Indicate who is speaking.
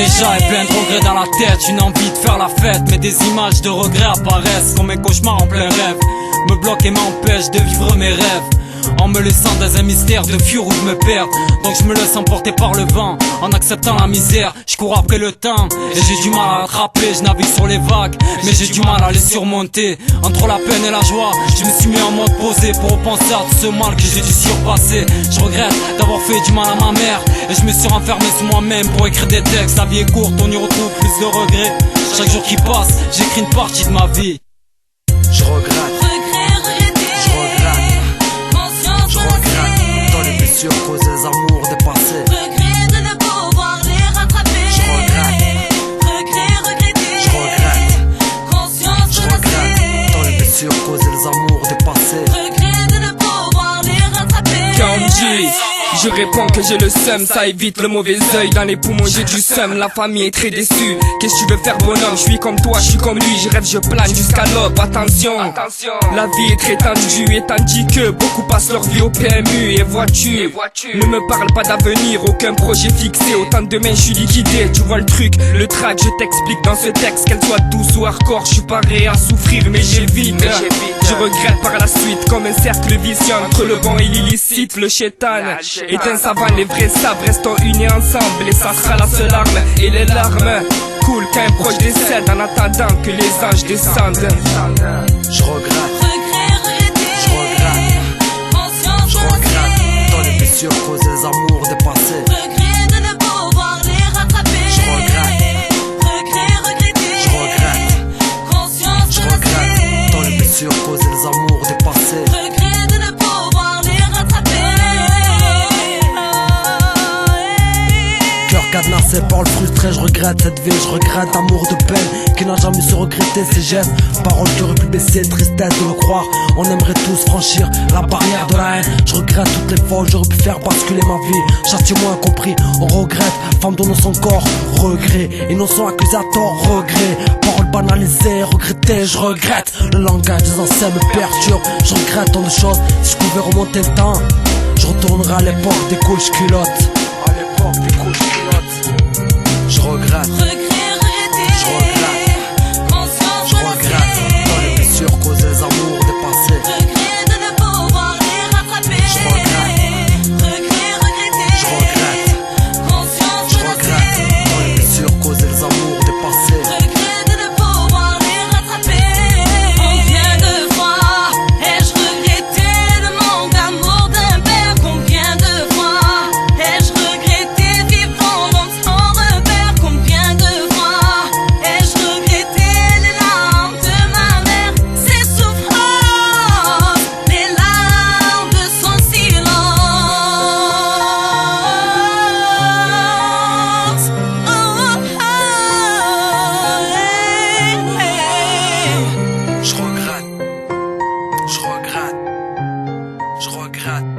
Speaker 1: déjà et plein de regrets dans la tête. Une envie de faire la fête, mais des images de regrets apparaissent comme un cauchemar en plein rêve. Me bloquent et m'empêchent de vivre mes rêves, en me laissant dans un mystère de fuir où je me perds. Donc je me laisse emporter par le vent, en acceptant la misère. Je cours après le temps, et j'ai du mal à attraper. Je navigue sur les vagues, mais j'ai du mal à les surmonter. Entre la peine et la joie, je me suis mis en mode posé pour repenser à tout ce mal que j'ai dû surpasser. Je regrette d'avoir fait du mal à ma mère, et je me suis renfermé sur moi-même pour écrire des textes. La vie est courte, on y retrouve plus de regrets. Chaque jour qui passe, j'écris une partie de ma vie.
Speaker 2: Je regrette. Cause des amours dépassés.
Speaker 3: Regret de ne pas pouvoir les rattraper.
Speaker 2: Je regrette.
Speaker 3: Regretter.
Speaker 2: Je regrette.
Speaker 3: Conscience
Speaker 2: Je regrette. Dans les blessures causer les amours dépassés.
Speaker 3: Regret de ne pas pouvoir les rattraper.
Speaker 4: Kanji, je réponds que j'ai le seum, ça évite le mauvais œil. Dans les poumons j'ai du seum, la famille est très déçue. Qu'est-ce que tu veux faire bonhomme, je suis comme toi, je suis comme lui. Je rêve, je plane jusqu'à l'aube, attention. La vie est très tendue, et tandis que beaucoup passent leur vie au PMU. Et vois-tu, ne me parle pas d'avenir, aucun projet fixé. Autant de demain je suis liquidé, tu vois le truc, le track. Je t'explique dans ce texte, qu'elle soit douce ou hardcore. Je suis pas prêt à souffrir mais j'évite. Je regrette par la suite, comme un cercle vicieux entre le bon et l'illicite. Le chétan est un savant, les vrais savent, restons unis ensemble. Et ça sera la seule arme, et les larmes coulent quand un proche décède, en attendant que les anges descendent.
Speaker 2: Je regrette.
Speaker 3: Regretter.
Speaker 2: Je regrette.
Speaker 3: Conscience
Speaker 2: Je regrette. Dans les blessures cause des amours dépassés.
Speaker 3: Regret de ne pas pouvoir les rattraper.
Speaker 2: Je regrette.
Speaker 3: Regretter.
Speaker 2: Je regrette.
Speaker 3: Conscience
Speaker 2: Je regrette. Dans les blessures cause des amours dépassés.
Speaker 3: Regret de ne pas pouvoir les rattraper.
Speaker 2: Cœur cadenassé par le frustré, je regrette cette vie, je regrette amour de peine qui n'a jamais su regretter ses gestes. Paroles qui auraient pu baisser, tristesse de le croire. On aimerait tous franchir la barrière de la haine. Je regrette toutes les fois où j'aurais pu faire basculer ma vie. Châtiment incompris, on regrette. Femme donnant son corps, regret. Innocent accusé à tort, regret. Paroles banalisées, regrettées, je regrette. Le langage des anciens me perturbe. Je regrette tant de choses, si je pouvais remonter le temps, je retournerais à l'époque des couches culottes. À l'époque des couches culottes. Je regrette. Je regrette.
Speaker 3: Conscience
Speaker 2: Je regrette. Dans les blessures cause des amours dépassés.
Speaker 3: Regret de ne pas pouvoir les rattraper.
Speaker 2: Je regrette.
Speaker 3: Regretter.
Speaker 2: Je regrette.
Speaker 3: Conscience
Speaker 2: Je regrette. Dans les blessures cause des amours dépassés.
Speaker 3: Regret de ne pas pouvoir les rattraper. Combien de fois ai-je regretté le manque d'amour d'un père? Combien de fois ai-je regretté vivre en homme sans repère? Combien de fois ai-je regretté les larmes de ma mère, ses souffrances, les larmes de son silence?
Speaker 2: Je regrette. Je regrette. Je regrette.